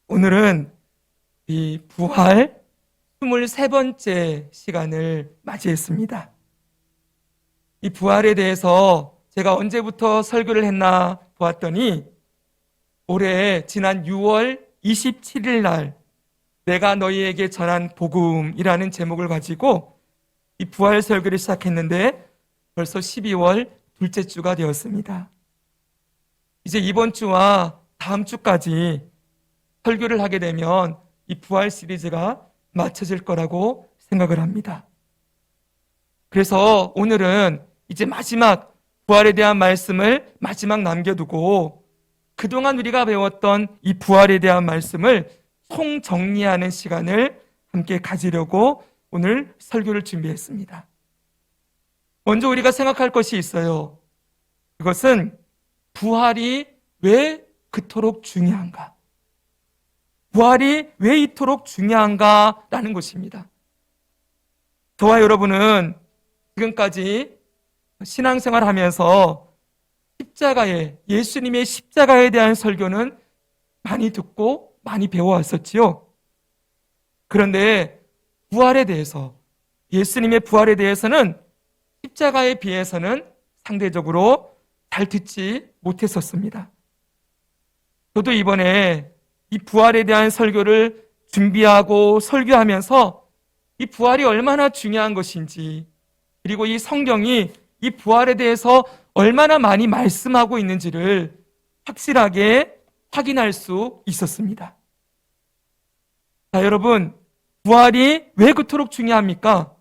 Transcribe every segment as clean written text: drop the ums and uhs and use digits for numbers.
오늘은 이 부활 23번째 시간을 맞이했습니다. 이 부활에 대해서 제가 언제부터 설교를 했나 보았더니 올해 지난 6월 27일 날 내가 너희에게 전한 복음이라는 제목을 가지고 이 부활 설교를 시작했는데 벌써 12월 둘째 주가 되었습니다. 이제 이번 주와 다음 주까지 설교를 하게 되면 이 부활 시리즈가 마쳐질 거라고 생각을 합니다. 그래서 오늘은 이제 마지막 부활에 대한 말씀을 마지막 남겨두고 그동안 우리가 배웠던 이 부활에 대한 말씀을 총정리하는 시간을 함께 가지려고 오늘 설교를 준비했습니다. 먼저 우리가 생각할 것이 있어요. 그것은 부활이 왜 그토록 중요한가? 부활이 왜 이토록 중요한가라는 것입니다. 저와 여러분은 지금까지 신앙생활 하면서 예수님의 십자가에 대한 설교는 많이 듣고 많이 배워왔었지요. 그런데 부활에 대해서, 예수님의 부활에 대해서는 십자가에 비해서는 상대적으로 잘 듣지 못했었습니다. 저도 이번에 이 부활에 대한 설교를 준비하고 설교하면서 이 부활이 얼마나 중요한 것인지, 그리고 이 성경이 이 부활에 대해서 얼마나 많이 말씀하고 있는지를 확실하게 확인할 수 있었습니다. 자, 여러분, 부활이 왜 그토록 중요합니까?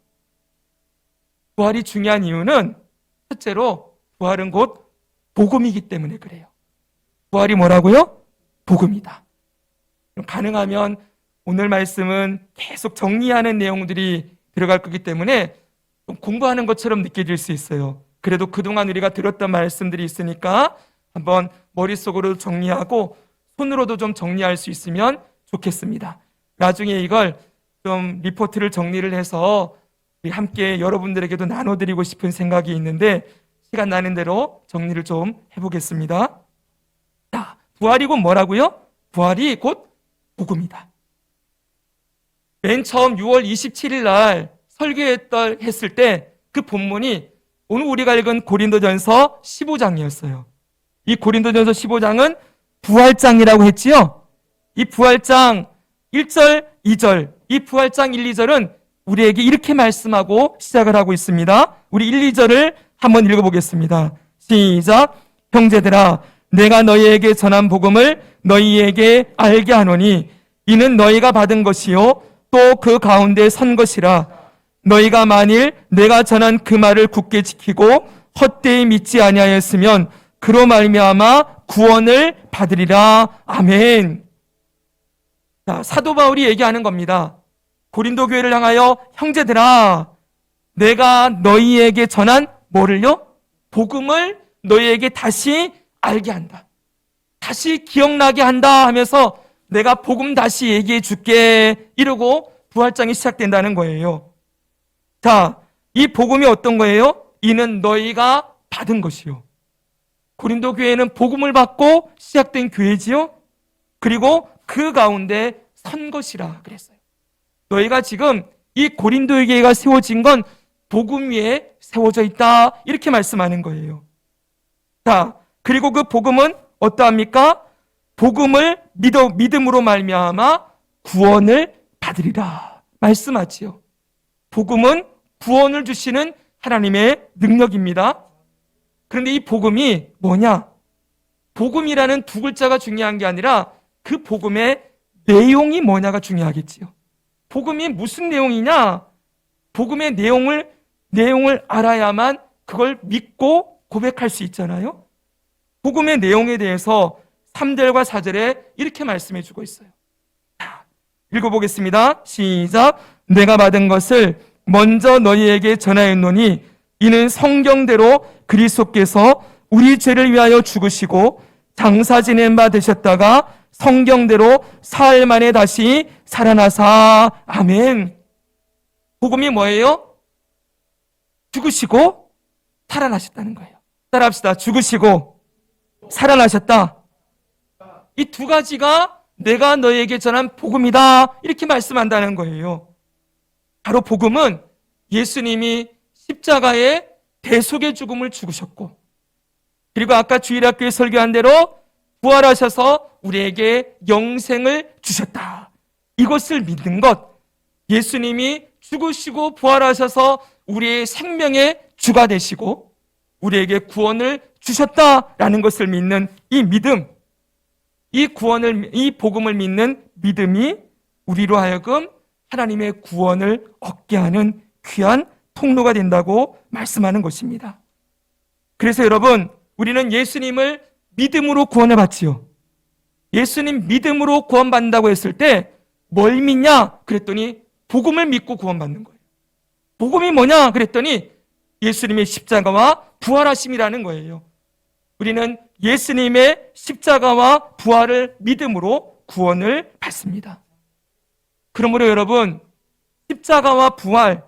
부활이 중요한 이유는 첫째로 부활은 곧 복음이기 때문에 그래요. 부활이 뭐라고요? 복음이다. 가능하면 오늘 말씀은 계속 정리하는 내용들이 들어갈 거기 때문에 좀 공부하는 것처럼 느껴질 수 있어요. 그래도 그동안 우리가 들었던 말씀들이 있으니까 한번 머릿속으로 정리하고 손으로도 좀 정리할 수 있으면 좋겠습니다. 나중에 이걸 좀 리포트를 정리를 해서 우리 함께 여러분들에게도 나눠드리고 싶은 생각이 있는데 시간 나는 대로 정리를 좀 해보겠습니다. 자, 부활이 곧 뭐라고요? 부활이 곧 복음이다. 맨 처음 6월 27일 날 설교했을 때 그 본문이 오늘 우리가 읽은 고린도전서 15장이었어요. 이 고린도전서 15장은 부활장이라고 했지요. 이 부활장 1절, 2절, 이 부활장 1, 2절은 우리에게 이렇게 말씀하고 시작을 하고 있습니다. 우리 1, 2절을 한번 읽어보겠습니다. 시작. 형제들아, 내가 너희에게 전한 복음을 너희에게 알게 하노니 이는 너희가 받은 것이요 또 그 가운데 선 것이라. 너희가 만일 내가 전한 그 말을 굳게 지키고 헛되이 믿지 아니하였으면 그로 말미암아 구원을 받으리라. 아멘. 자, 사도 바울이 얘기하는 겁니다. 고린도 교회를 향하여 형제들아, 내가 너희에게 전한 뭐를요? 복음을 너희에게 다시 알게 한다. 다시 기억나게 한다 하면서 내가 복음 다시 얘기해 줄게 이러고 부활장이 시작된다는 거예요. 자, 이 복음이 어떤 거예요? 이는 너희가 받은 것이요. 고린도 교회는 복음을 받고 시작된 교회지요. 그리고 그 가운데 선 것이라 그랬어요. 너희가 지금 이 고린도 교회가 세워진 건 복음 위에 세워져 있다 이렇게 말씀하는 거예요. 자, 그리고 그 복음은 어떠합니까? 복음을 믿음으로 말미암아 구원을 받으리라 말씀하지요. 복음은 구원을 주시는 하나님의 능력입니다. 그런데 이 복음이 뭐냐? 복음이라는 두 글자가 중요한 게 아니라 그 복음의 내용이 뭐냐가 중요하겠지요. 복음이 무슨 내용이냐? 복음의 내용을 알아야만 그걸 믿고 고백할 수 있잖아요. 복음의 내용에 대해서 3절과 4절에 이렇게 말씀해 주고 있어요. 자, 읽어보겠습니다. 시작. 내가 받은 것을 먼저 너희에게 전하였노니 이는 성경대로 그리스도께서 우리 죄를 위하여 죽으시고 장사 지낸 바 되셨다가 성경대로 사흘 만에 다시 살아나사. 아멘. 복음이 뭐예요? 죽으시고 살아나셨다는 거예요. 따라합시다. 죽으시고 살아나셨다. 이 두 가지가 내가 너에게 전한 복음이다. 이렇게 말씀한다는 거예요. 바로 복음은 예수님이 십자가에 대속의 죽음을 죽으셨고, 그리고 아까 주일학교에 설교한 대로 부활하셔서 우리에게 영생을 주셨다. 이것을 믿는 것, 예수님이 죽으시고 부활하셔서 우리의 생명의 주가 되시고 우리에게 구원을 주셨다라는 것을 믿는 이 믿음, 이 복음을 믿는 믿음이 우리로 하여금 하나님의 구원을 얻게 하는 귀한 통로가 된다고 말씀하는 것입니다. 그래서 여러분, 우리는 예수님을 믿음으로 구원을 받지요. 예수님 믿음으로 구원받는다고 했을 때 뭘 믿냐? 그랬더니 복음을 믿고 구원받는 거예요. 복음이 뭐냐? 그랬더니 예수님의 십자가와 부활하심이라는 거예요. 우리는 예수님의 십자가와 부활을 믿음으로 구원을 받습니다. 그러므로 여러분, 십자가와 부활,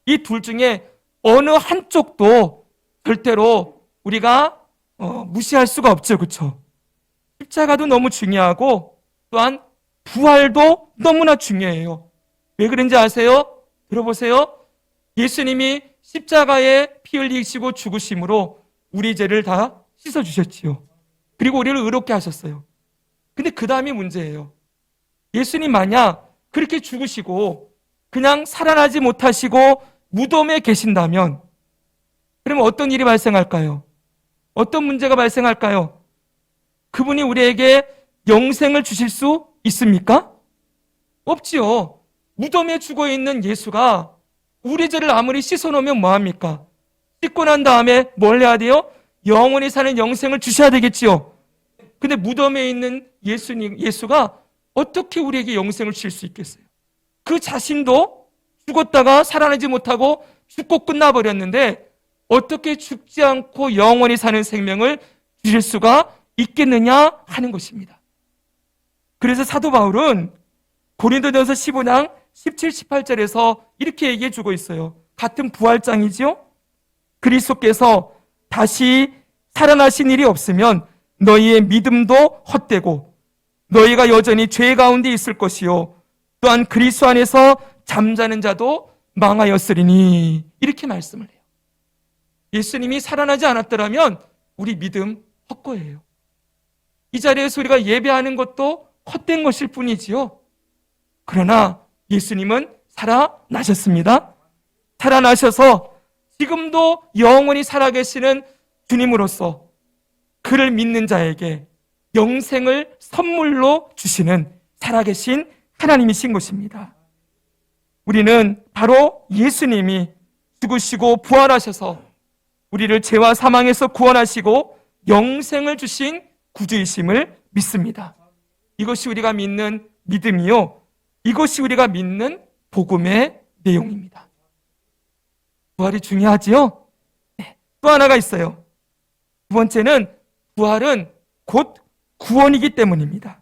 이 둘 중에 어느 한쪽도 절대로 우리가 무시할 수가 없죠. 그렇죠? 십자가도 너무 중요하고 또한 부활도 너무나 중요해요. 왜 그런지 아세요? 들어보세요. 예수님이 십자가에 피 흘리시고 죽으심으로 우리 죄를 다 씻어주셨지요. 그리고 우리를 의롭게 하셨어요. 근데 그 다음이 문제예요. 예수님 만약 그렇게 죽으시고 그냥 살아나지 못하시고 무덤에 계신다면 그러면 어떤 일이 발생할까요? 어떤 문제가 발생할까요? 그분이 우리에게 영생을 주실 수 있습니까? 없지요. 무덤에 죽어있는 예수가 우리 죄를 아무리 씻어놓으면 뭐합니까? 씻고 난 다음에 뭘 해야 돼요? 영원히 사는 영생을 주셔야 되겠지요. 근데 무덤에 있는 예수가 어떻게 우리에게 영생을 주실 수 있겠어요? 그 자신도 죽었다가 살아나지 못하고 죽고 끝나버렸는데 어떻게 죽지 않고 영원히 사는 생명을 주실 수가 있겠느냐 하는 것입니다. 그래서 사도 바울은 고린도전서 15장 17, 18절에서 이렇게 얘기해 주고 있어요. 같은 부활장이지요? 그리스도께서 다시 살아나신 일이 없으면 너희의 믿음도 헛되고 너희가 여전히 죄 가운데 있을 것이요 또한 그리스도 안에서 잠자는 자도 망하였으리니 이렇게 말씀을 해요. 예수님이 살아나지 않았더라면 우리 믿음 헛거예요. 이 자리에서 우리가 예배하는 것도 헛된 것일 뿐이지요. 그러나 예수님은 살아나셨습니다. 살아나셔서 지금도 영원히 살아계시는 주님으로서 그를 믿는 자에게 영생을 선물로 주시는 살아계신 하나님이신 것입니다. 우리는 바로 예수님이 죽으시고 부활하셔서 우리를 죄와 사망에서 구원하시고 영생을 주신 구주이심을 믿습니다. 이것이 우리가 믿는 믿음이요. 이것이 우리가 믿는 복음의 내용입니다. 부활이 중요하지요? 네. 또 하나가 있어요. 두 번째는 부활은 곧 구원이기 때문입니다.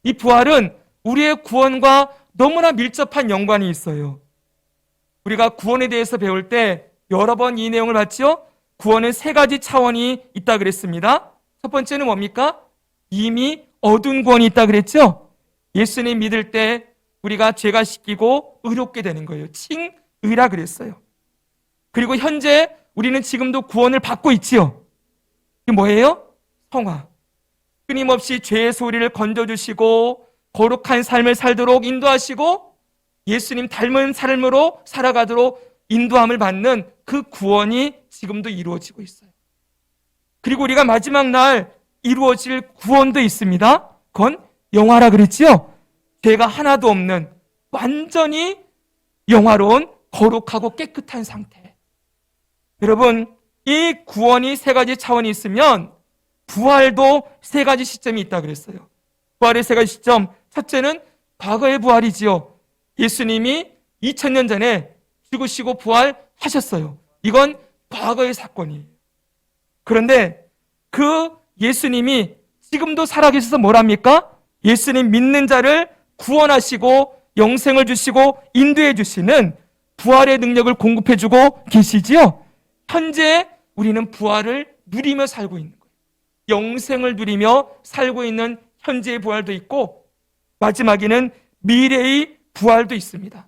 이 부활은 우리의 구원과 너무나 밀접한 연관이 있어요. 우리가 구원에 대해서 배울 때 여러 번 이 내용을 봤죠? 구원은 세 가지 차원이 있다 그랬습니다. 첫 번째는 뭡니까? 이미 얻은 구원이 있다 그랬죠? 예수님 믿을 때 우리가 죄가 씻기고 의롭게 되는 거예요. 칭의라 그랬어요. 그리고 현재 우리는 지금도 구원을 받고 있지요. 이게 뭐예요? 성화. 끊임없이 죄에서 우리를 건져주시고 거룩한 삶을 살도록 인도하시고 예수님 닮은 삶으로 살아가도록 인도함을 받는 그 구원이 지금도 이루어지고 있어요. 그리고 우리가 마지막 날 이루어질 구원도 있습니다. 그건 영화라 그랬지요? 죄가 하나도 없는 완전히 영화로운 거룩하고 깨끗한 상태. 여러분, 이 구원이 세 가지 차원이 있으면 부활도 세 가지 시점이 있다 그랬어요. 부활의 세 가지 시점. 첫째는 과거의 부활이지요. 예수님이 2000년 전에 죽으시고 부활하셨어요. 이건 과거의 사건이에요. 그런데 그 예수님이 지금도 살아계셔서 뭐랍니까? 예수님 믿는 자를 구원하시고 영생을 주시고 인도해 주시는 부활의 능력을 공급해 주고 계시지요. 현재 우리는 부활을 누리며 살고 있는 거예요. 영생을 누리며 살고 있는 현재의 부활도 있고 마지막에는 미래의 부활도 있습니다.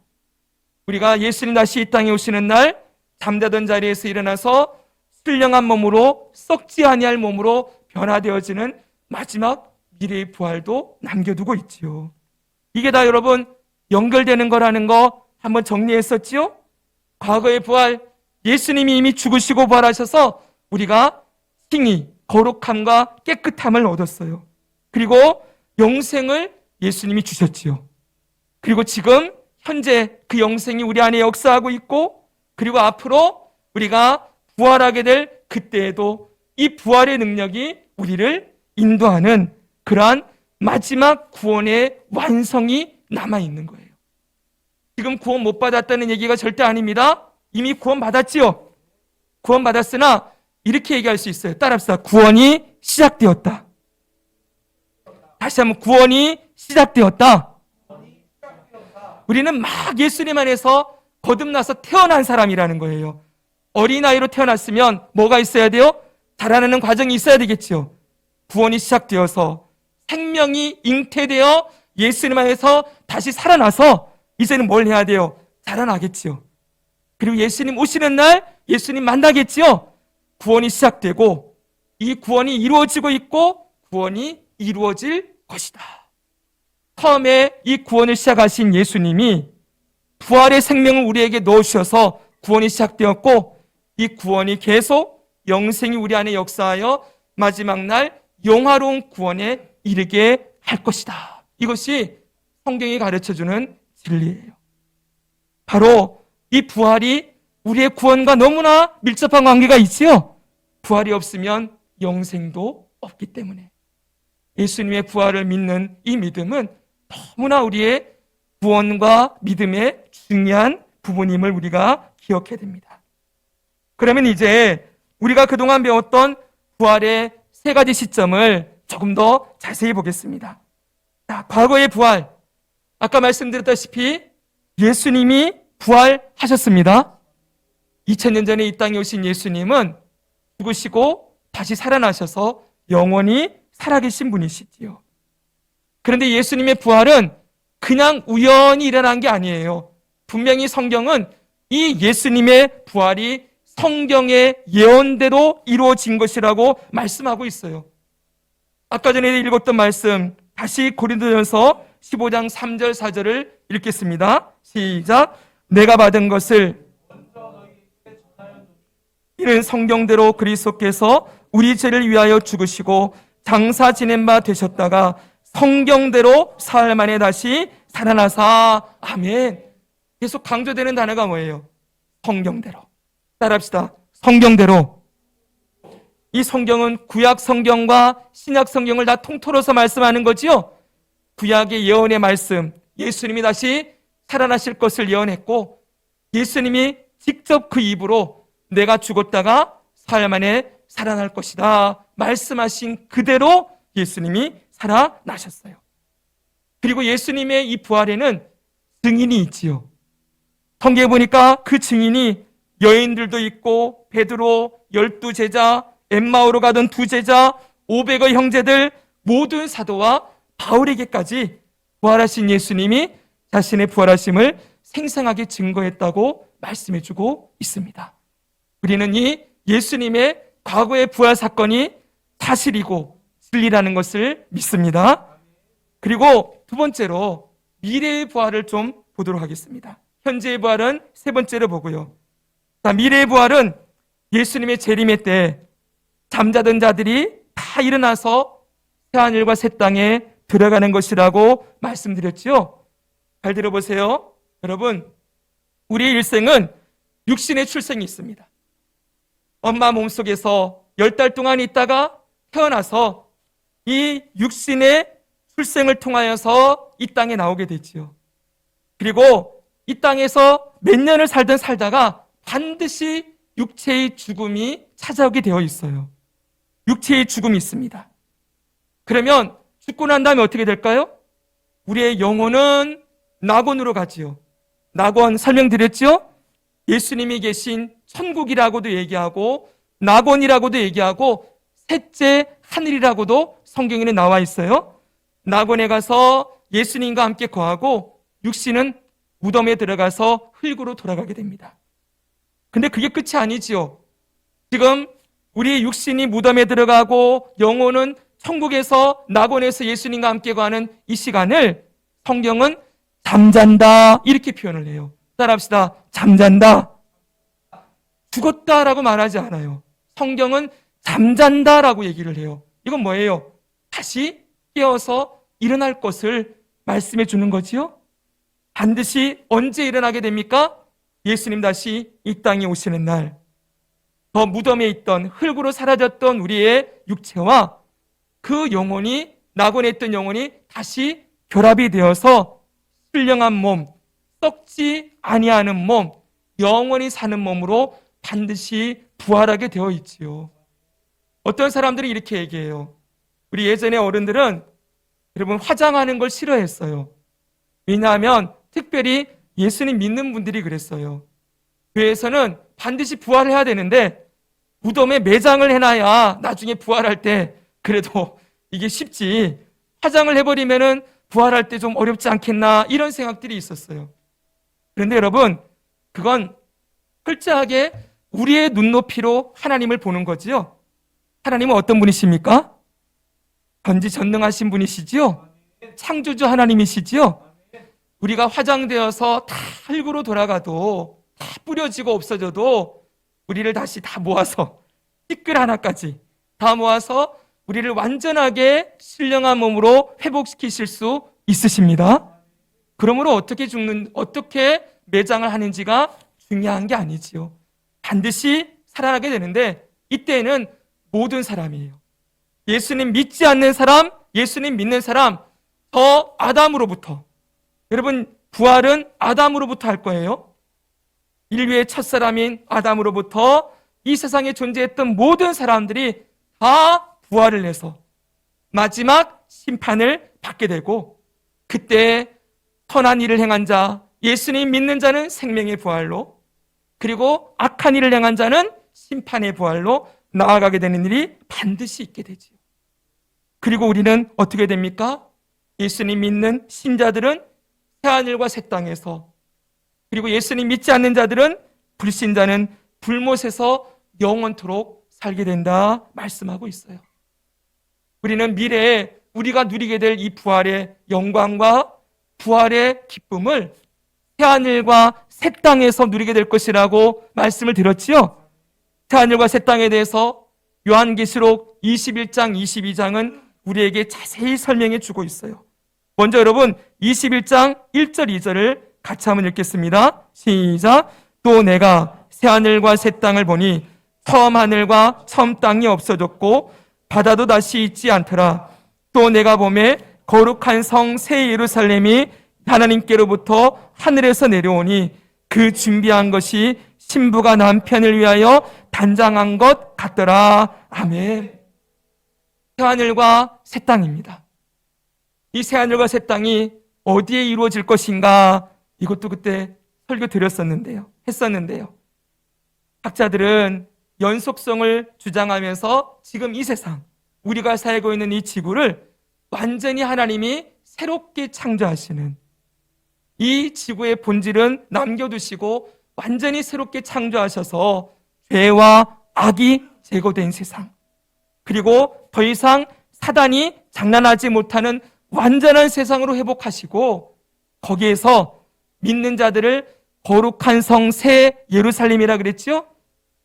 우리가 예수님 다시 이 땅에 오시는 날 잠자던 자리에서 일어나서 신령한 몸으로 썩지 아니할 몸으로 변화되어지는 마지막 미래의 부활도 남겨두고 있지요. 이게 다 여러분 연결되는 거라는 거 한번 정리했었지요? 과거의 부활, 예수님이 이미 죽으시고 부활하셔서 우리가 칭의, 거룩함과 깨끗함을 얻었어요. 그리고 영생을 예수님이 주셨지요. 그리고 지금 현재 그 영생이 우리 안에 역사하고 있고, 그리고 앞으로 우리가 부활하게 될 그때에도 이 부활의 능력이 우리를 인도하는 그러한 마지막 구원의 완성이 남아있는 거예요. 지금 구원 못 받았다는 얘기가 절대 아닙니다. 이미 구원 받았지요. 구원 받았으나 이렇게 얘기할 수 있어요. 따라합시다. 구원이 시작되었다. 다시 한번 구원이 시작되었다. 우리는 막 예수님 안에서 거듭나서 태어난 사람이라는 거예요. 어린아이로 태어났으면 뭐가 있어야 돼요? 자라나는 과정이 있어야 되겠죠. 구원이 시작되어서 생명이 잉태되어 예수님 안에서 다시 살아나서 이제는 뭘 해야 돼요? 자라나겠지요. 그리고 예수님 오시는 날 예수님 만나겠지요. 구원이 시작되고 이 구원이 이루어지고 있고 구원이 이루어질 것이다. 처음에 이 구원을 시작하신 예수님이 부활의 생명을 우리에게 넣으셔서 구원이 시작되었고 이 구원이 계속 영생이 우리 안에 역사하여 마지막 날 영화로운 구원에 이르게 할 것이다. 이것이 성경이 가르쳐주는 진리예요. 바로 이 부활이 우리의 구원과 너무나 밀접한 관계가 있지요. 부활이 없으면 영생도 없기 때문에 예수님의 부활을 믿는 이 믿음은 너무나 우리의 구원과 믿음의 중요한 부분임을 우리가 기억해야 됩니다. 그러면 이제 우리가 그동안 배웠던 부활의 세 가지 시점을 조금 더 자세히 보겠습니다. 자, 과거의 부활, 아까 말씀드렸다시피 예수님이 부활하셨습니다. 2000년 전에 이 땅에 오신 예수님은 죽으시고 다시 살아나셔서 영원히 살아계신 분이시지요. 그런데 예수님의 부활은 그냥 우연히 일어난 게 아니에요. 분명히 성경은 이 예수님의 부활이 성경의 예언대로 이루어진 것이라고 말씀하고 있어요. 아까 전에 읽었던 말씀 다시 고린도전서 15장 3절 4절을 읽겠습니다. 시작. 내가 받은 것을 이는 성경대로 그리스도께서 우리 죄를 위하여 죽으시고 장사 지낸 바 되셨다가 성경대로 사흘 만에 다시 살아나사. 아멘. 계속 강조되는 단어가 뭐예요? 성경대로. 따라합시다. 성경대로. 이 성경은 구약 성경과 신약 성경을 다 통틀어서 말씀하는 거지요. 구약의 예언의 말씀, 예수님이 다시 살아나실 것을 예언했고 예수님이 직접 그 입으로 내가 죽었다가 사흘 만에 살아날 것이다 말씀하신 그대로 예수님이 살아나셨어요. 그리고 예수님의 이 부활에는 증인이 있지요. 성경에 보니까 그 증인이 여인들도 있고 베드로, 12제자, 엠마오로 가던 2제자, 500의 형제들 모든 사도와 바울에게까지 부활하신 예수님이 자신의 부활하심을 생생하게 증거했다고 말씀해주고 있습니다. 우리는 이 예수님의 과거의 부활 사건이 사실이고 진리라는 것을 믿습니다. 그리고 두 번째로 미래의 부활을 좀 보도록 하겠습니다. 현재의 부활은 세 번째로 보고요. 자, 미래의 부활은 예수님의 재림의 때 잠자던 자들이 다 일어나서 새하늘과 새 땅에 들어가는 것이라고 말씀드렸지요. 잘 들어보세요. 여러분, 우리의 일생은 육신의 출생이 있습니다. 엄마 몸속에서 10달 동안 있다가 태어나서 이 육신의 출생을 통하여서 이 땅에 나오게 되지요. 그리고 이 땅에서 몇 년을 살다가 반드시 육체의 죽음이 찾아오게 되어 있어요. 육체의 죽음이 있습니다. 그러면 죽고 난 다음에 어떻게 될까요? 우리의 영혼은 낙원으로 가지요. 낙원 설명드렸죠? 예수님이 계신 천국이라고도 얘기하고 낙원이라고도 얘기하고 셋째 하늘이라고도 성경에는 나와 있어요. 낙원에 가서 예수님과 함께 거하고 육신은 무덤에 들어가서 흙으로 돌아가게 됩니다. 근데 그게 끝이 아니지요. 지금 우리 육신이 무덤에 들어가고 영혼은 천국에서 낙원에서 예수님과 함께 거하는 이 시간을 성경은 잠잔다 이렇게 표현을 해요. 따라합시다. 잠잔다. 죽었다라고 말하지 않아요. 성경은 잠잔다라고 얘기를 해요. 이건 뭐예요? 다시 깨어서 일어날 것을 말씀해 주는 거지요. 반드시 언제 일어나게 됩니까? 예수님 다시 이 땅에 오시는 날, 더 무덤에 있던 흙으로 사라졌던 우리의 육체와 그 영혼이, 낙원에 있던 영혼이 다시 결합이 되어서 신령한 몸, 썩지 아니하는 몸, 영원히 사는 몸으로 반드시 부활하게 되어 있지요. 어떤 사람들이 이렇게 얘기해요. 우리 예전에 어른들은 여러분 화장하는 걸 싫어했어요. 왜냐하면 특별히 예수님 믿는 분들이 그랬어요. 교회에서는 반드시 부활을 해야 되는데 무덤에 매장을 해놔야 나중에 부활할 때 그래도 이게 쉽지, 화장을 해버리면은 부활할 때 좀 어렵지 않겠나, 이런 생각들이 있었어요. 그런데 여러분, 그건 철저하게 우리의 눈높이로 하나님을 보는 거지요. 하나님은 어떤 분이십니까? 전지전능하신 분이시지요. 창조주 하나님이시지요. 우리가 화장되어서 다 흙으로 돌아가도, 다 뿌려지고 없어져도 우리를 다시 다 모아서 티끌 하나까지 다 모아서 우리를 완전하게 신령한 몸으로 회복시키실 수 있으십니다. 그러므로 어떻게 매장을 하는지가 중요한 게 아니지요. 반드시 살아나게 되는데 이때는 모든 사람이에요. 예수님 믿지 않는 사람, 예수님 믿는 사람, 저 아담으로부터, 여러분 부활은 아담으로부터 할 거예요. 인류의 첫사람인 아담으로부터 이 세상에 존재했던 모든 사람들이 다 부활을 해서 마지막 심판을 받게 되고, 그때 선한 일을 행한 자, 예수님 믿는 자는 생명의 부활로, 그리고 악한 일을 행한 자는 심판의 부활로 나아가게 되는 일이 반드시 있게 되지요. 그리고 우리는 어떻게 됩니까? 예수님 믿는 신자들은 새하늘과 새 땅에서, 그리고 예수님 믿지 않는 자들은, 불신자는 불못에서 영원토록 살게 된다 말씀하고 있어요. 우리는 미래에 우리가 누리게 될 이 부활의 영광과 부활의 기쁨을 새하늘과 새 땅에서 누리게 될 것이라고 말씀을 드렸지요. 새하늘과 새 땅에 대해서 요한계시록 21장, 22장은 우리에게 자세히 설명해 주고 있어요. 먼저 여러분 21장 1절, 2절을 같이 한번 읽겠습니다. 시작. 또 내가 새하늘과 새 땅을 보니 처음 하늘과 처음 땅이 없어졌고 바다도 다시 있지 않더라. 또 내가 보매 거룩한 성 새 예루살렘이 하나님께로부터 하늘에서 내려오니 그 준비한 것이 신부가 남편을 위하여 단장한 것 같더라. 아멘. 새하늘과 새 땅입니다. 이 새하늘과 새 땅이 어디에 이루어질 것인가, 이것도 그때 설교 했었는데요. 학자들은 연속성을 주장하면서 지금 이 세상, 우리가 살고 있는 이 지구를 완전히 하나님이 새롭게 창조하시는, 이 지구의 본질은 남겨두시고 완전히 새롭게 창조하셔서 죄와 악이 제거된 세상, 그리고 더 이상 사단이 장난하지 못하는 완전한 세상으로 회복하시고, 거기에서 믿는 자들을 거룩한 성 새 예루살렘이라 그랬죠?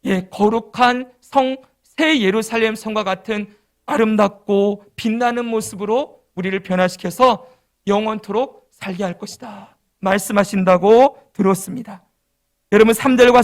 예, 거룩한 성 새 예루살렘 성과 같은 아름답고 빛나는 모습으로 우리를 변화시켜서 영원토록 살게 할 것이다 말씀하신다고 들었습니다. 여러분 3절과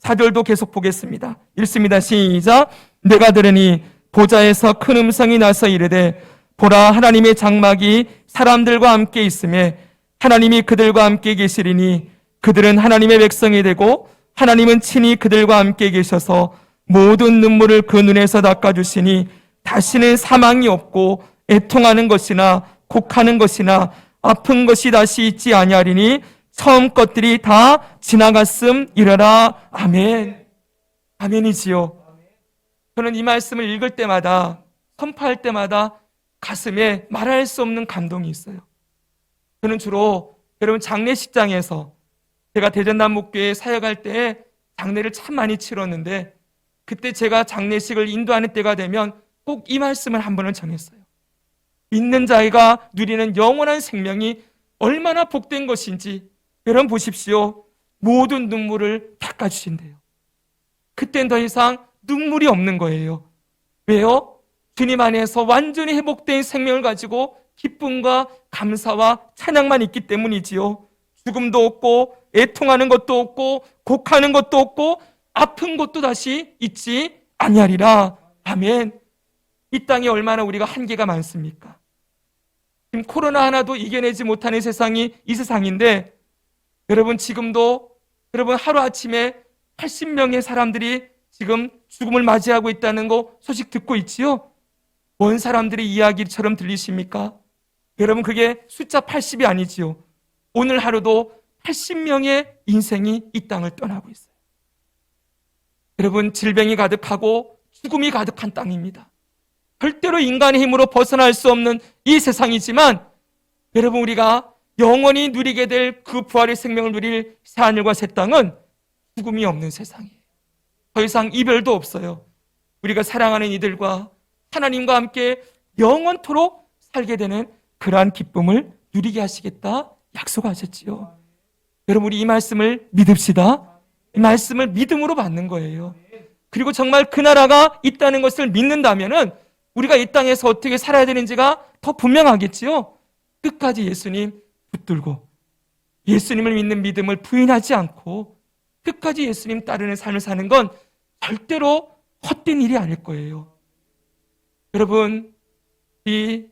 4절도 계속 보겠습니다. 읽습니다. 시작. 내가 들으니 보좌에서 큰 음성이 나서 이르되 보라, 하나님의 장막이 사람들과 함께 있으며 하나님이 그들과 함께 계시리니 그들은 하나님의 백성이 되고 하나님은 친히 그들과 함께 계셔서 모든 눈물을 그 눈에서 닦아주시니 다시는 사망이 없고 애통하는 것이나 곡하는 것이나 아픈 것이 다시 있지 아니하리니 처음 것들이 다 지나갔음이러라. 아멘. 아멘이지요. 저는 이 말씀을 읽을 때마다, 선포할 때마다 가슴에 말할 수 없는 감동이 있어요. 저는 주로 여러분 장례식장에서 제가 대전남목교회에 사역할 때 장례를 참 많이 치렀는데 그때 제가 장례식을 인도하는 때가 되면 꼭 이 말씀을 한 번은 전했어요. 믿는 자가 누리는 영원한 생명이 얼마나 복된 것인지 여러분 보십시오. 모든 눈물을 닦아주신대요. 그땐 더 이상 눈물이 없는 거예요. 왜요? 주님 안에서 완전히 회복된 생명을 가지고 기쁨과 감사와 찬양만 있기 때문이지요. 죽음도 없고 애통하는 것도 없고 곡하는 것도 없고 아픈 것도 다시 있지 아니하리라. 아멘. 이 땅에 얼마나 우리가 한계가 많습니까? 지금 코로나 하나도 이겨내지 못하는 세상이 이 세상인데 여러분 지금도 여러분 하루아침에 80명의 사람들이 지금 죽음을 맞이하고 있다는 거 소식 듣고 있지요? 먼 사람들의 이야기처럼 들리십니까? 여러분 그게 숫자 80이 아니지요. 오늘 하루도 80명의 인생이 이 땅을 떠나고 있어요. 여러분 질병이 가득하고 죽음이 가득한 땅입니다. 절대로 인간의 힘으로 벗어날 수 없는 이 세상이지만 여러분 우리가 영원히 누리게 될 그 부활의 생명을 누릴 새하늘과 새 땅은 죽음이 없는 세상이에요. 더 이상 이별도 없어요. 우리가 사랑하는 이들과 하나님과 함께 영원토록 살게 되는 그러한 기쁨을 누리게 하시겠다 약속하셨지요. 여러분 우리 이 말씀을 믿읍시다. 이 말씀을 믿음으로 받는 거예요. 그리고 정말 그 나라가 있다는 것을 믿는다면은 우리가 이 땅에서 어떻게 살아야 되는지가 더 분명하겠지요. 끝까지 예수님 붙들고 예수님을 믿는 믿음을 부인하지 않고 끝까지 예수님 따르는 삶을 사는 건 절대로 헛된 일이 아닐 거예요. 여러분 이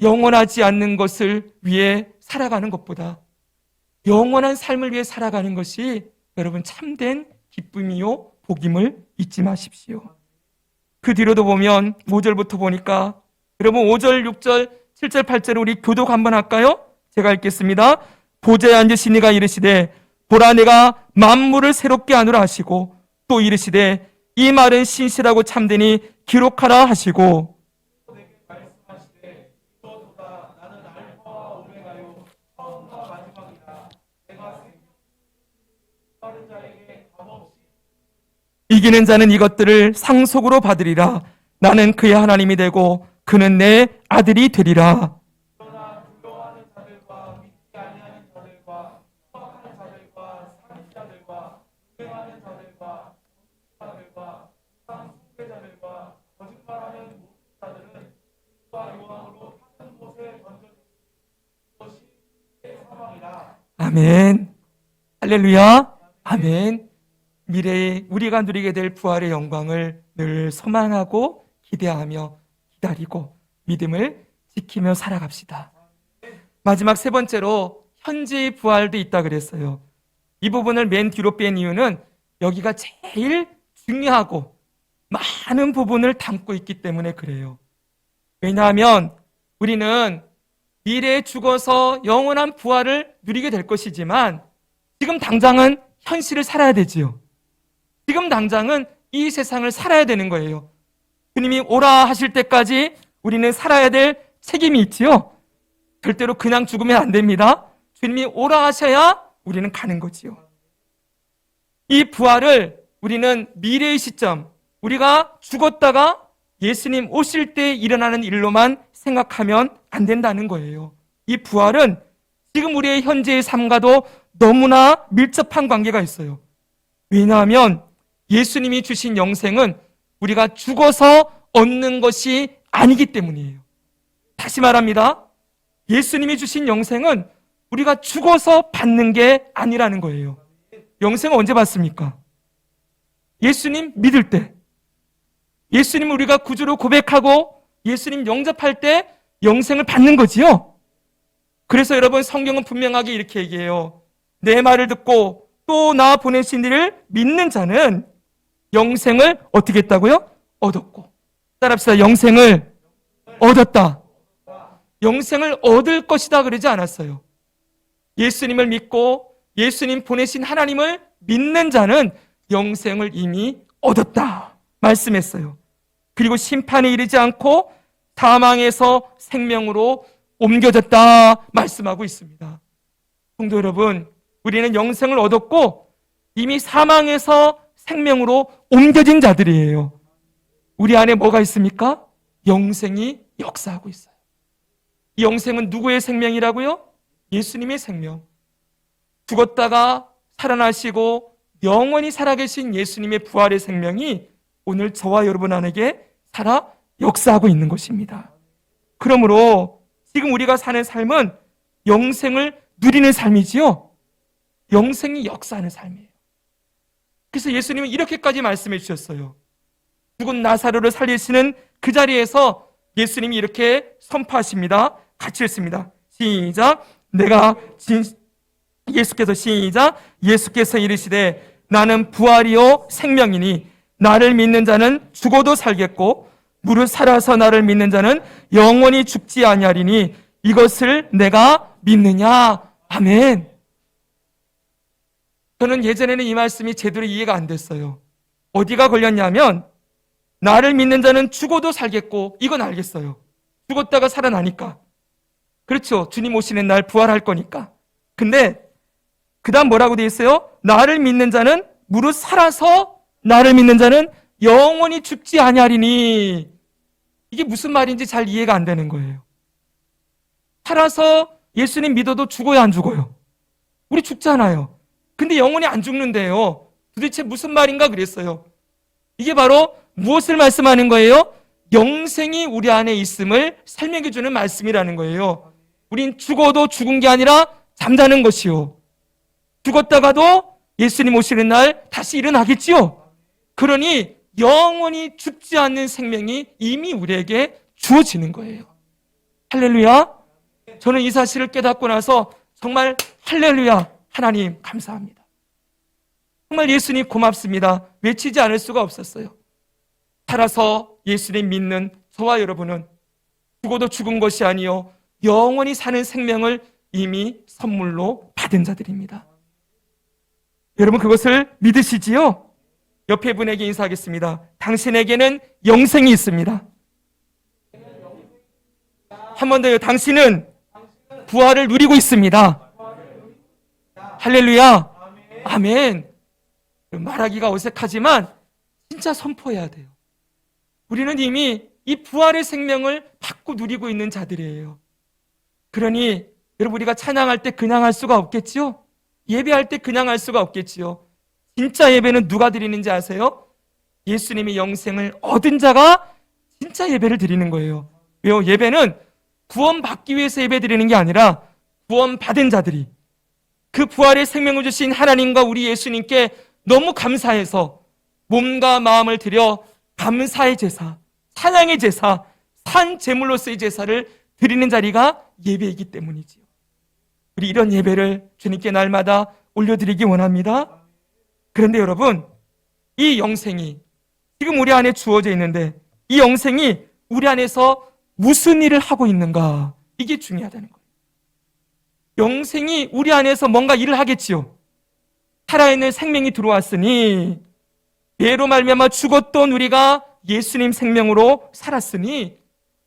영원하지 않는 것을 위해 살아가는 것보다 영원한 삶을 위해 살아가는 것이 여러분 참된 기쁨이요 복임을 잊지 마십시오. 그 뒤로도 보면 5절부터 보니까 여러분 5절, 6절, 7절, 8절 우리 교독 한번 할까요? 제가 읽겠습니다. 보좌에 앉으신 이가 이르시되 보라 내가 만물을 새롭게 하노라 하시고 또 이르시되 이 말은 신실하고 참되니 기록하라 하시고 이기는 자는 이것들을 상속으로 받으리라. 나는 그의 하나님이 되고 그는 내 아들이 되리라. 아멘. 할렐루야. 아멘. 미래에 우리가 누리게 될 부활의 영광을 늘 소망하고 기대하며 기다리고 믿음을 지키며 살아갑시다. 마지막 세 번째로 현재의 부활도 있다 그랬어요. 이 부분을 맨 뒤로 뺀 이유는 여기가 제일 중요하고 많은 부분을 담고 있기 때문에 그래요. 왜냐하면 우리는 미래에 죽어서 영원한 부활을 누리게 될 것이지만 지금 당장은 현실을 살아야 되지요. 지금 당장은 이 세상을 살아야 되는 거예요. 주님이 오라 하실 때까지 우리는 살아야 될 책임이 있지요. 절대로 그냥 죽으면 안 됩니다. 주님이 오라 하셔야 우리는 가는 거지요. 이 부활을 우리는 미래의 시점, 우리가 죽었다가 예수님 오실 때 일어나는 일로만 생각하면 안 된다는 거예요. 이 부활은 지금 우리의 현재의 삶과도 너무나 밀접한 관계가 있어요. 왜냐하면 예수님이 주신 영생은 우리가 죽어서 얻는 것이 아니기 때문이에요. 다시 말합니다. 예수님이 주신 영생은 우리가 죽어서 받는 게 아니라는 거예요. 영생은 언제 받습니까? 예수님 믿을 때, 예수님 우리가 구주로 고백하고 예수님 영접할 때 영생을 받는 거지요. 그래서 여러분 성경은 분명하게 이렇게 얘기해요. 내 말을 듣고 또 나 보내신 이를 믿는 자는 영생을 어떻게 했다고요? 얻었고. 따라합시다. 영생을 얻었다. 영생을 얻을 것이다 그러지 않았어요. 예수님을 믿고 예수님 보내신 하나님을 믿는 자는 영생을 이미 얻었다 말씀했어요. 그리고 심판에 이르지 않고 사망에서 생명으로 옮겨졌다 말씀하고 있습니다. 성도 여러분, 우리는 영생을 얻었고 이미 사망에서 생명으로 옮겨진 자들이에요. 우리 안에 뭐가 있습니까? 영생이 역사하고 있어요. 이 영생은 누구의 생명이라고요? 예수님의 생명. 죽었다가 살아나시고 영원히 살아계신 예수님의 부활의 생명이 오늘 저와 여러분 안에게 살아 역사하고 있는 것입니다. 그러므로 지금 우리가 사는 삶은 영생을 누리는 삶이지요. 영생이 역사하는 삶이에요. 그래서 예수님은 이렇게까지 말씀해 주셨어요. 죽은 나사로를 살리시는 그 자리에서 예수님이 이렇게 선포하십니다. 같이 읽습니다. 시작. 예수께서 이르시되 나는 부활이요 생명이니 나를 믿는 자는 죽어도 살겠고 무릇 살아서 나를 믿는 자는 영원히 죽지 아니하리니 이것을 내가 믿느냐. 아멘. 저는 예전에는 이 말씀이 제대로 이해가 안 됐어요. 어디가 걸렸냐면 나를 믿는 자는 죽어도 살겠고 이건 알겠어요. 죽었다가 살아나니까. 그렇죠. 주님 오시는 날 부활할 거니까. 근데 그 다음 뭐라고 되어 있어요? 나를 믿는 자는 무릇 살아서 나를 믿는 자는 영원히 죽지 아니하리니. 이게 무슨 말인지 잘 이해가 안 되는 거예요. 살아서 예수님 믿어도 죽어요, 안 죽어요? 우리 죽잖아요. 근데 영원히 안 죽는데요. 도대체 무슨 말인가 그랬어요. 이게 바로 무엇을 말씀하는 거예요? 영생이 우리 안에 있음을 설명해 주는 말씀이라는 거예요. 우린 죽어도 죽은 게 아니라 잠자는 것이요. 죽었다가도 예수님 오시는 날 다시 일어나겠지요. 그러니 영원히 죽지 않는 생명이 이미 우리에게 주어지는 거예요. 할렐루야. 저는 이 사실을 깨닫고 나서 정말 할렐루야, 하나님 감사합니다. 정말 예수님 고맙습니다. 외치지 않을 수가 없었어요. 살아서 예수님 믿는 저와 여러분은 죽어도 죽은 것이 아니요 영원히 사는 생명을 이미 선물로 받은 자들입니다. 여러분 그것을 믿으시지요? 옆에 분에게 인사하겠습니다. 당신에게는 영생이 있습니다. 한 번 더요. 당신은 부활을 누리고 있습니다. 할렐루야. 아멘. 말하기가 어색하지만 진짜 선포해야 돼요. 우리는 이미 이 부활의 생명을 받고 누리고 있는 자들이에요. 그러니 여러분 우리가 찬양할 때 그냥 할 수가 없겠지요? 예배할 때 그냥 할 수가 없겠지요? 진짜 예배는 누가 드리는지 아세요? 예수님의 영생을 얻은 자가 진짜 예배를 드리는 거예요. 왜요? 예배는 구원받기 위해서 예배 드리는 게 아니라 구원받은 자들이 그 부활의 생명을 주신 하나님과 우리 예수님께 너무 감사해서 몸과 마음을 들여 감사의 제사, 찬양의 제사, 산 제물로서의 제사를 드리는 자리가 예배이기 때문이지요. 우리 이런 예배를 주님께 날마다 올려드리기 원합니다. 그런데 여러분, 이 영생이 지금 우리 안에 주어져 있는데 이 영생이 우리 안에서 무슨 일을 하고 있는가? 이게 중요하다는 거예요. 영생이 우리 안에서 뭔가 일을 하겠지요. 살아있는 생명이 들어왔으니 죄로 말미암아 죽었던 우리가 예수님 생명으로 살았으니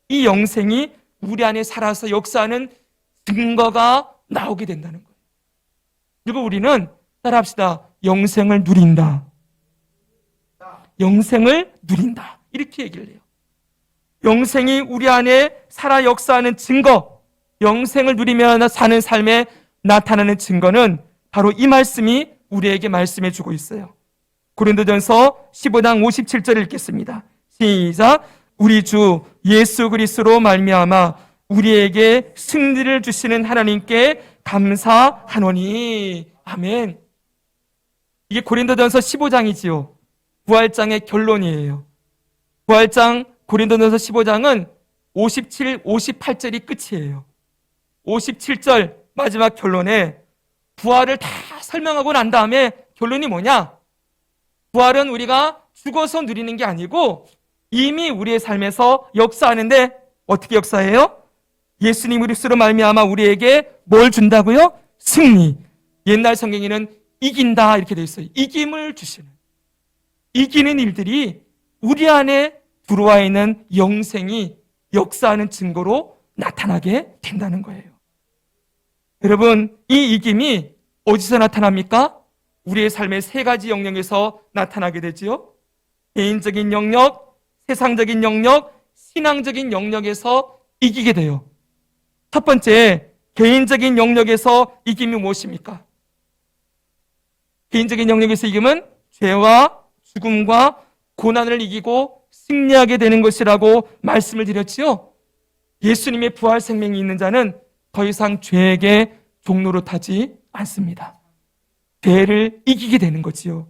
이 영생이 우리 안에 살아서 역사하는 증거가 나오게 된다는 거예요. 그리고 우리는 따라합시다. 영생을 누린다. 영생을 누린다. 이렇게 얘기를 해요. 영생이 우리 안에 살아 역사하는 증거, 영생을 누리며 사는 삶에 나타나는 증거는 바로 이 말씀이 우리에게 말씀해 주고 있어요. 고린도전서 15장 57절 읽겠습니다. 시작. 우리 주 예수 그리스도로 말미암아 우리에게 승리를 주시는 하나님께 감사하노니. 아멘. 이게 고린도전서 15장이지요. 부활장의 결론이에요. 부활장 고린도전서 15장은 57, 58절이 끝이에요. 57절 마지막 결론에 부활을 다 설명하고 난 다음에 결론이 뭐냐? 부활은 우리가 죽어서 누리는 게 아니고 이미 우리의 삶에서 역사하는데 어떻게 역사해요? 예수님 그리스도로 말미암아 우리에게 뭘 준다고요? 승리. 옛날 성경에는 이긴다 이렇게 되어 있어요. 이김을 주시는. 이기는 일들이 우리 안에 들어와 있는 영생이 역사하는 증거로 나타나게 된다는 거예요. 여러분, 이 이김이 어디서 나타납니까? 우리의 삶의 세 가지 영역에서 나타나게 되지요. 개인적인 영역, 세상적인 영역, 신앙적인 영역에서 이기게 돼요. 첫 번째, 개인적인 영역에서 이김이 무엇입니까? 개인적인 영역에서 이김은 죄와 죽음과 고난을 이기고 승리하게 되는 것이라고 말씀을 드렸지요. 예수님의 부활 생명이 있는 자는 더 이상 죄에게 종로로 타지 않습니다. 죄를 이기게 되는 거지요.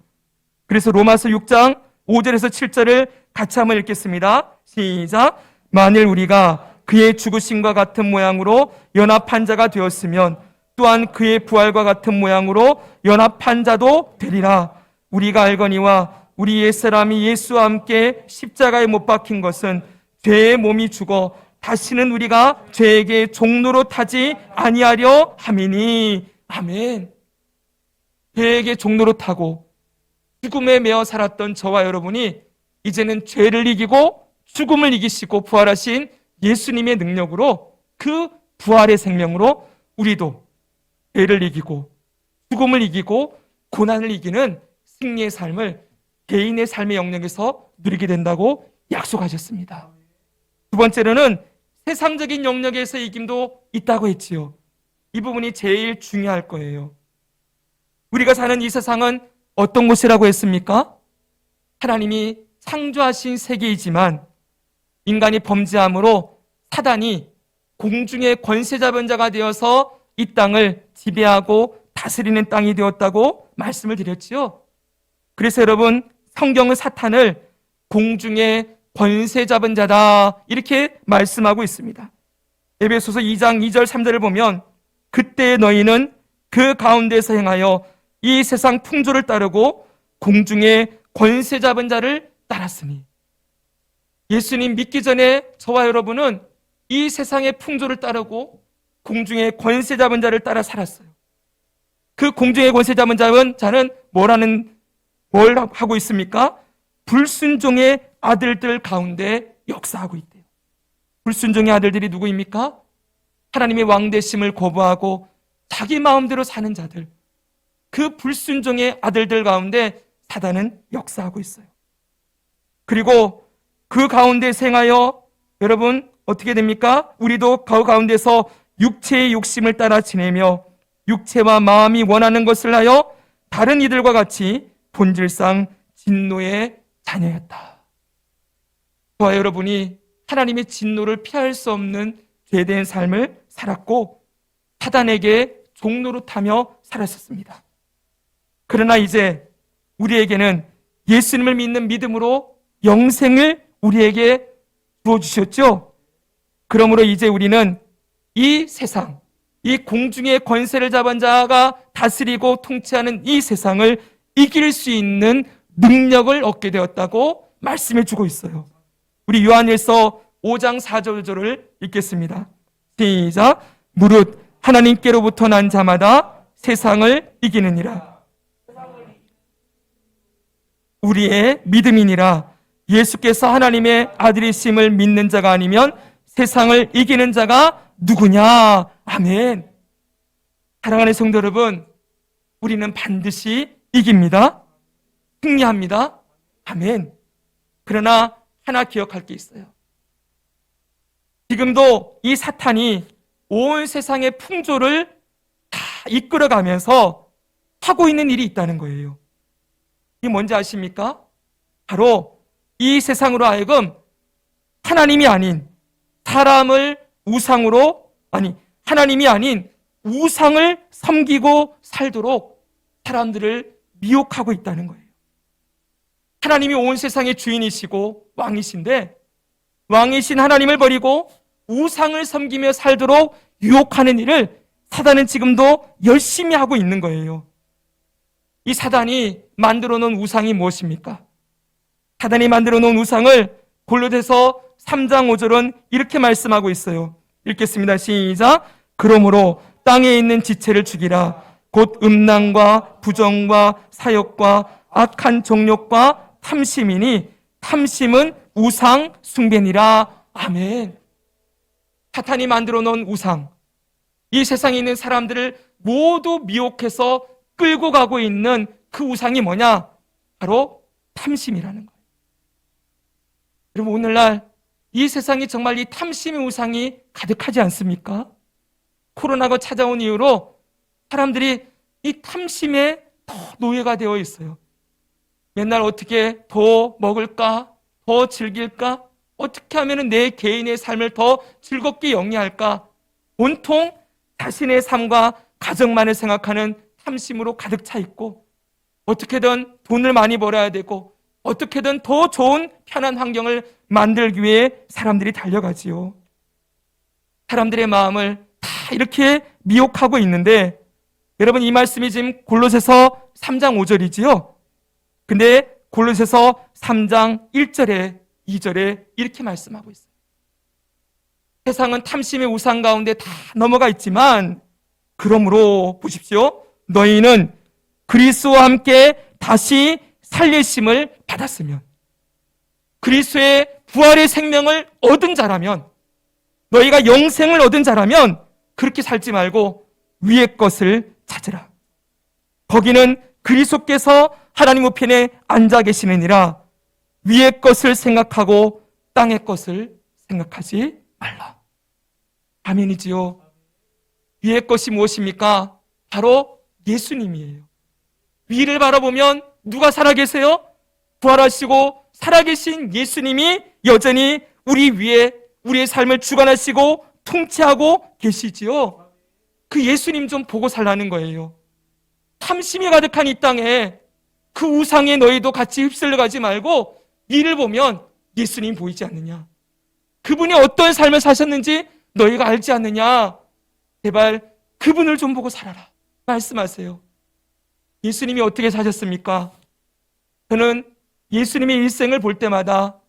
그래서 로마서 6장 5절에서 7절을 같이 한번 읽겠습니다. 시작. 만일 우리가 그의 죽으심과 같은 모양으로 연합한 자가 되었으면 또한 그의 부활과 같은 모양으로 연합한 자도 되리라. 우리가 알거니와 우리 옛사람이 예수와 함께 십자가에 못 박힌 것은 죄의 몸이 죽어 다시는 우리가 죄에게 종로로 타지 아니하려 함이니. 아멘. 죄에게 종로로 타고 죽음에 매어 살았던 저와 여러분이 이제는 죄를 이기고 죽음을 이기시고 부활하신 예수님의 능력으로, 그 부활의 생명으로 우리도 죄를 이기고 죽음을 이기고 고난을 이기는 승리의 삶을 개인의 삶의 영역에서 누리게 된다고 약속하셨습니다. 두 번째로는 세상적인 영역에서 이김도 있다고 했지요. 이 부분이 제일 중요할 거예요. 우리가 사는 이 세상은 어떤 곳이라고 했습니까? 하나님이 창조하신 세계이지만 인간이 범죄함으로 사단이 공중의 권세 잡은 자가 되어서 이 땅을 지배하고 다스리는 땅이 되었다고 말씀을 드렸지요. 그래서 여러분, 성경은 사탄을 공중의 권세 잡은 자다 이렇게 말씀하고 있습니다. 에베소서 2장 2절 3절을 보면 그때 너희는 그 가운데서 행하여 이 세상 풍조를 따르고 공중의 권세 잡은 자를 따랐으니. 예수님 믿기 전에 저와 여러분은 이 세상의 풍조를 따르고 공중의 권세 잡은 자를 따라 살았어요. 그 공중의 권세 잡은 자는 뭘 하고 있습니까? 불순종의 아들들 가운데 역사하고 있대요. 불순종의 아들들이 누구입니까? 하나님의 왕되심을 거부하고 자기 마음대로 사는 자들, 그 불순종의 아들들 가운데 사단은 역사하고 있어요. 그리고 그 가운데 생하여 여러분 어떻게 됩니까? 우리도 그 가운데서 육체의 욕심을 따라 지내며 육체와 마음이 원하는 것을 하여 다른 이들과 같이 본질상 진노의 자녀였다. 저와 여러분이 하나님의 진노를 피할 수 없는 죄된 삶을 살았고 사단에게 종로로 타며 살았었습니다. 그러나 이제 우리에게는 예수님을 믿는 믿음으로 영생을 우리에게 주어주셨죠. 그러므로 이제 우리는 이 세상, 이 공중의 권세를 잡은 자가 다스리고 통치하는 이 세상을 이길 수 있는 능력을 얻게 되었다고 말씀해 주고 있어요. 우리 요한일서 5장 4절을 읽겠습니다. 시작. 무릇 하나님께로부터 난 자마다 세상을 이기느니라. 우리의 믿음이니라. 예수께서 하나님의 아들이심을 믿는 자가 아니면 세상을 이기는 자가 누구냐? 아멘. 사랑하는 성도 여러분, 우리는 반드시 이깁니다. 승리합니다. 아멘. 그러나 하나 기억할 게 있어요. 지금도 이 사탄이 온 세상의 풍조를 다 이끌어가면서 하고 있는 일이 있다는 거예요. 이게 뭔지 아십니까? 바로 이 세상으로 하여금 하나님이 아닌 사람을 우상으로, 하나님이 아닌 우상을 섬기고 살도록 사람들을 미혹하고 있다는 거예요. 하나님이 온 세상의 주인이시고 왕이신데 왕이신 하나님을 버리고 우상을 섬기며 살도록 유혹하는 일을 사단은 지금도 열심히 하고 있는 거예요. 이 사단이 만들어 놓은 우상이 무엇입니까? 사단이 만들어 놓은 우상을 골로새서 3장 5절은 이렇게 말씀하고 있어요. 읽겠습니다. 시작. 그러므로 땅에 있는 지체를 죽이라. 곧 음란과 부정과 사욕과 악한 정욕과 탐심이니 탐심은 우상 숭배니라. 아멘. 사탄이 만들어 놓은 우상, 이 세상에 있는 사람들을 모두 미혹해서 끌고 가고 있는 그 우상이 뭐냐? 바로 탐심이라는 거예요. 여러분, 오늘날 이 세상이 정말 이 탐심의 우상이 가득하지 않습니까? 코로나가 찾아온 이후로 사람들이 이 탐심에 더 노예가 되어 있어요. 맨날 어떻게 더 먹을까? 더 즐길까? 어떻게 하면 내 개인의 삶을 더 즐겁게 영위할까? 온통 자신의 삶과 가정만을 생각하는 탐심으로 가득 차 있고, 어떻게든 돈을 많이 벌어야 되고, 어떻게든 더 좋은 편한 환경을 만들기 위해 사람들이 달려가지요. 사람들의 마음을 다 이렇게 미혹하고 있는데, 여러분, 이 말씀이 지금 골로새서 3장 5절이지요. 근데 골로새서 3장 1절에 2절에 이렇게 말씀하고 있어요. 세상은 탐심의 우상 가운데 다 넘어가 있지만, 그러므로 보십시오. 너희는 그리스도와 함께 다시 살리심을 받았으면, 그리스도의 부활의 생명을 얻은 자라면, 너희가 영생을 얻은 자라면 그렇게 살지 말고 위의 것을 찾으라. 거기는 그리스도께서 하나님 우편에 앉아 계시느니라. 위의 것을 생각하고 땅의 것을 생각하지 말라. 아멘이지요. 위의 것이 무엇입니까? 바로 예수님이에요. 위를 바라보면 누가 살아계세요? 부활하시고 살아계신 예수님이 여전히 우리 위에 우리의 삶을 주관하시고 통치하고 계시지요. 그 예수님 좀 보고 살라는 거예요. 탐심이 가득한 이 땅에 그 우상에 너희도 같이 휩쓸려 가지 말고 위를 보면 예수님 보이지 않느냐? 그분이 어떤 삶을 사셨는지 너희가 알지 않느냐? 제발 그분을 좀 보고 살아라 말씀하세요. 예수님이 어떻게 사셨습니까? 저는 예수님의 일생을 볼 때마다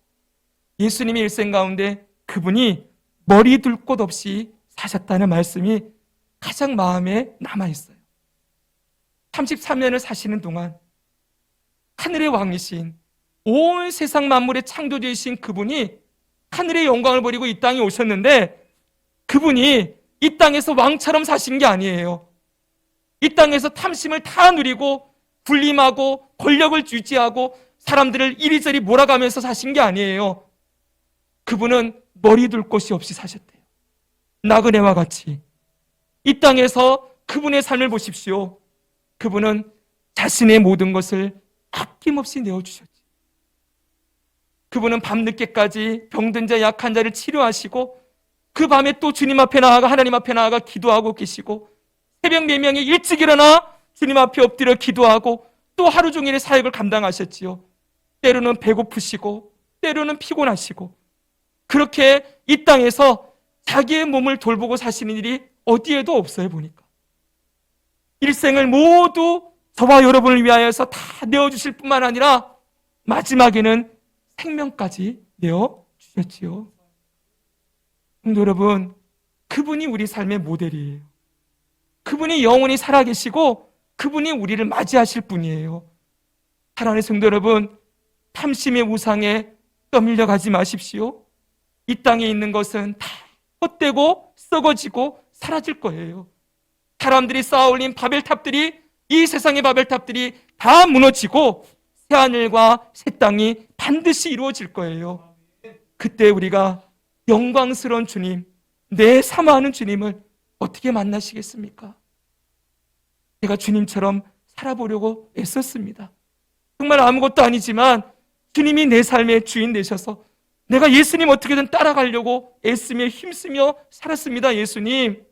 예수님의 일생 가운데 그분이 머리 둘 곳 없이 사셨다는 말씀이 가장 마음에 남아있어요. 33년을 사시는 동안 하늘의 왕이신, 온 세상 만물의 창조주이신 그분이 하늘의 영광을 버리고 이 땅에 오셨는데, 그분이 이 땅에서 왕처럼 사신 게 아니에요. 이 땅에서 탐심을 다 누리고 군림하고 권력을 유지하고 사람들을 이리저리 몰아가면서 사신 게 아니에요. 그분은 머리 둘 곳이 없이 사셨대요. 나그네와 같이. 이 땅에서 그분의 삶을 보십시오. 그분은 자신의 모든 것을 아낌없이 내어주셨지. 그분은 밤늦게까지 병든 자, 약한 자를 치료하시고, 그 밤에 또 주님 앞에 나아가, 하나님 앞에 나아가 기도하고 계시고, 새벽 4명에 일찍 일어나 주님 앞에 엎드려 기도하고 또 하루 종일의 사역을 감당하셨지요. 때로는 배고프시고 때로는 피곤하시고, 그렇게 이 땅에서 자기의 몸을 돌보고 사시는 일이 어디에도 없어요. 보니까 일생을 모두 저와 여러분을 위하여서 다 내어주실 뿐만 아니라 마지막에는 생명까지 내어주셨지요. 성도 여러분, 그분이 우리 삶의 모델이에요. 그분이 영원히 살아계시고 그분이 우리를 맞이하실 분이에요. 사랑하는 성도 여러분, 탐심의 우상에 떠밀려 가지 마십시오. 이 땅에 있는 것은 다 헛되고 썩어지고 사라질 거예요. 사람들이 쌓아올린 바벨탑들이, 이 세상의 바벨탑들이 다 무너지고 새하늘과 새 땅이 반드시 이루어질 거예요. 그때 우리가 영광스러운 주님, 내 사모하는 주님을 어떻게 만나시겠습니까? 제가 주님처럼 살아보려고 애썼습니다. 정말 아무것도 아니지만 주님이 내 삶의 주인 되셔서 내가 예수님 어떻게든 따라가려고 애쓰며 힘쓰며 살았습니다. 예수님,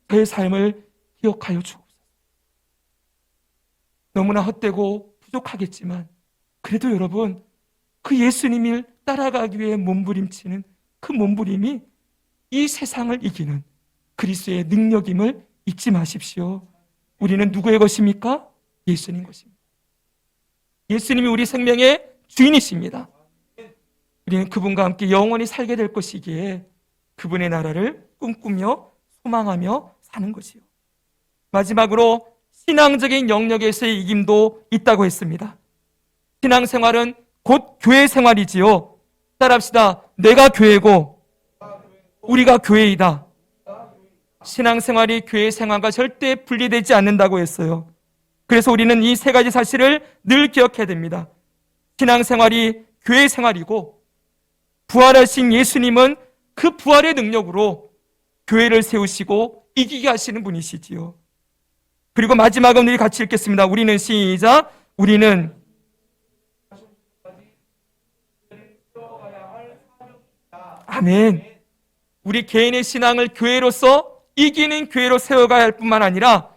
저의 삶을 기억하여 주옵소서. 너무나 헛되고 부족하겠지만 그래도 여러분, 그 예수님을 따라가기 위해 몸부림치는 그 몸부림이 이 세상을 이기는 그리스도의 능력임을 잊지 마십시오. 우리는 누구의 것입니까? 예수님 것입니다. 예수님이 우리 생명의 주인이십니다. 우리는 그분과 함께 영원히 살게 될 것이기에 그분의 나라를 꿈꾸며 소망하며 사는 것이요. 마지막으로 신앙적인 영역에서의 이김도 있다고 했습니다. 신앙생활은 곧 교회 생활이지요. 따라합시다. 내가 교회고 우리가 교회이다. 신앙생활이 교회 생활과 절대 분리되지 않는다고 했어요. 그래서 우리는 이 세 가지 사실을 늘 기억해야 됩니다. 신앙생활이 교회 생활이고, 부활하신 예수님은 그 부활의 능력으로 교회를 세우시고 이기게 하시는 분이시지요. 그리고 마지막은 우리 같이 읽겠습니다. 우리는 시작. 우리는 아멘. 우리 개인의 신앙을 교회로서 이기는 교회로 세워가야 할 뿐만 아니라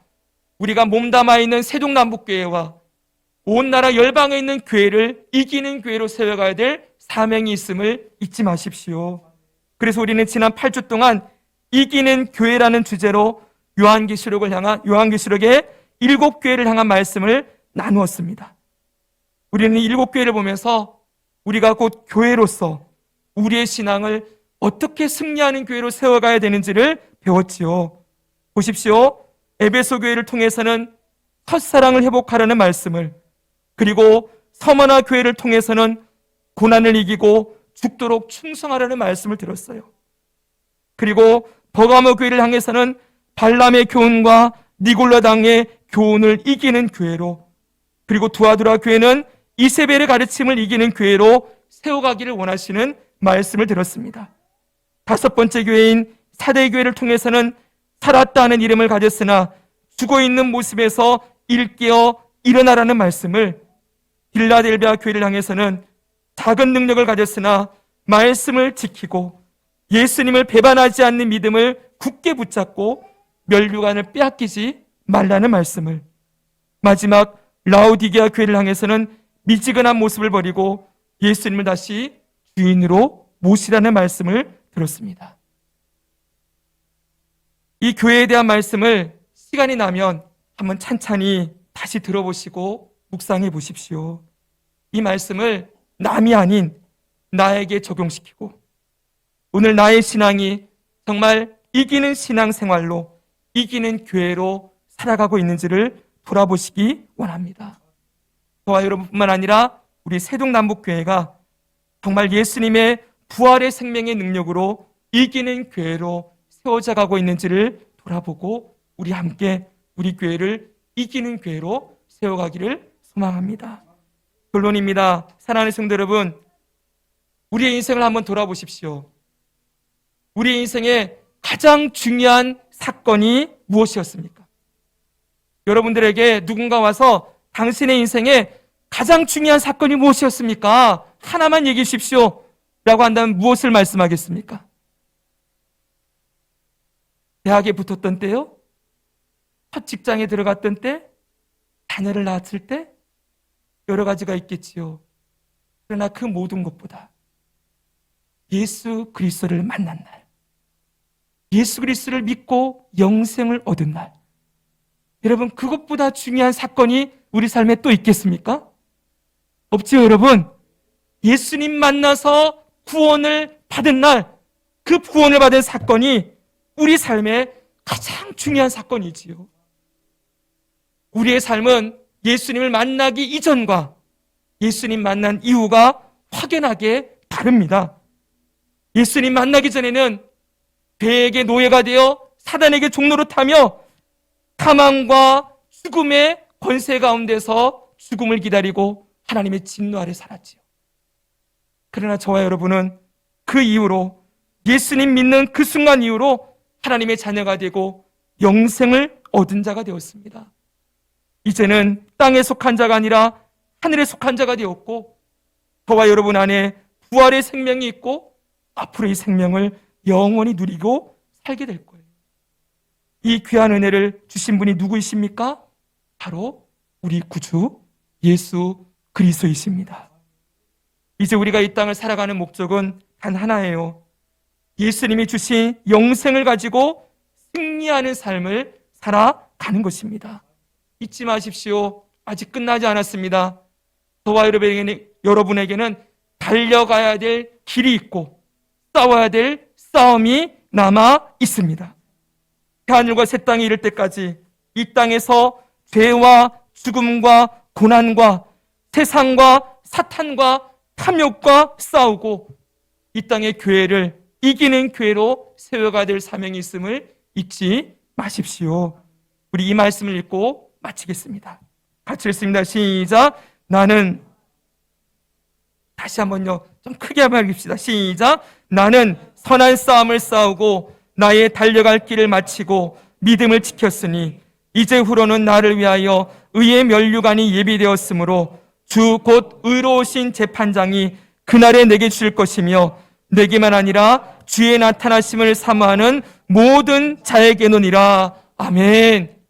우리가 몸담아 있는 세종남북교회와 온 나라 열방에 있는 교회를 이기는 교회로 세워가야 될 사명이 있음을 잊지 마십시오. 그래서 우리는 지난 8주 동안 이기는 교회라는 주제로 요한계시록의 7교회를 향한 말씀을 나누었습니다. 우리는 7교회를 보면서 우리가 곧 교회로서 우리의 신앙을 어떻게 승리하는 교회로 세워가야 되는지를 배웠지요. 보십시오. 에베소 교회를 통해서는 첫사랑을 회복하라는 말씀을, 그리고 서머나 교회를 통해서는 고난을 이기고 죽도록 충성하라는 말씀을 들었어요. 그리고 버가모 교회를 향해서는 발람의 교훈과 니골라당의 교훈을 이기는 교회로, 그리고 두아두라 교회는 이세벨의 가르침을 이기는 교회로 세워가기를 원하시는 말씀을 들었습니다. 5번째 교회인 사대교회를 통해서는 살았다는 이름을 가졌으나 죽어있는 모습에서 일깨어 일어나라는 말씀을, 빌라델비아 교회를 향해서는 작은 능력을 가졌으나 말씀을 지키고 예수님을 배반하지 않는 믿음을 굳게 붙잡고 멸류관을 빼앗기지 말라는 말씀을, 마지막 라오디게아 교회를 향해서는 미지근한 모습을 버리고 예수님을 다시 주인으로 모시라는 말씀을 들었습니다. 이 교회에 대한 말씀을 시간이 나면 한번 찬찬히 다시 들어보시고 묵상해 보십시오. 이 말씀을 남이 아닌 나에게 적용시키고 오늘 나의 신앙이 정말 이기는 신앙생활로, 이기는 교회로 살아가고 있는지를 돌아보시기 원합니다. 저와 여러분뿐만 아니라 우리 세종남북교회가 정말 예수님의 부활의 생명의 능력으로 이기는 교회로 세워져 가고 있는지를 돌아보고 우리 함께 우리 교회를 이기는 교회로 세워가기를 소망합니다. 결론입니다. 사랑하는 성도 여러분, 우리의 인생을 한번 돌아보십시오. 우리의 인생의 가장 중요한 사건이 무엇이었습니까? 여러분들에게 누군가 와서 당신의 인생에 가장 중요한 사건이 무엇이었습니까? 하나만 얘기해 주십시오 라고 한다면 무엇을 말씀하겠습니까? 대학에 붙었던 때요? 첫 직장에 들어갔던 때? 자녀를 낳았을 때? 여러 가지가 있겠지요. 그러나 그 모든 것보다 예수 그리스도를 만난 날, 예수 그리스도를 믿고 영생을 얻은 날, 여러분, 그것보다 중요한 사건이 우리 삶에 또 있겠습니까? 없지요, 여러분. 예수님 만나서 구원을 받은 날, 그 구원을 받은 사건이 우리 삶의 가장 중요한 사건이지요. 우리의 삶은 예수님을 만나기 이전과 예수님 만난 이후가 확연하게 다릅니다. 예수님 만나기 전에는 죄에게 노예가 되어 사단에게 종로로 타며 사망과 죽음의 권세 가운데서 죽음을 기다리고 하나님의 진노 아래 살았지요. 그러나 저와 여러분은 그 이후로, 예수님 믿는 그 순간 이후로 하나님의 자녀가 되고 영생을 얻은 자가 되었습니다. 이제는 땅에 속한 자가 아니라 하늘에 속한 자가 되었고, 저와 여러분 안에 부활의 생명이 있고 앞으로 이 생명을 영원히 누리고 살게 될 거예요. 이 귀한 은혜를 주신 분이 누구이십니까? 바로 우리 구주 예수 그리스도이십니다. 이제 우리가 이 땅을 살아가는 목적은 단 하나예요. 예수님이 주신 영생을 가지고 승리하는 삶을 살아가는 것입니다. 잊지 마십시오. 아직 끝나지 않았습니다. 저와 여러분에게는 달려가야 될 길이 있고 싸워야 될 싸움이 남아 있습니다. 하늘과 새 땅에 이를 때까지 이 땅에서 죄와 죽음과 고난과 세상과 사탄과 탐욕과 싸우고 이 땅의 교회를 이기는 교회로 세워가야 될 사명이 있음을 잊지 마십시오. 우리 이 말씀을 읽고 마치겠습니다. 같이 읽습니다. 시작. 나는, 다시 한번요, 좀 크게 한번 읽읍시다. 시작. 나는 선한 싸움을 싸우고 나의 달려갈 길을 마치고 믿음을 지켰으니 이제 후로는 나를 위하여 의의 면류관이 예비되었으므로 주 곧 의로우신 재판장이 그날에 내게 주실 것이며 내게만 아니라 주의 나타나심을 사모하는 모든 자에게노니라. 아멘.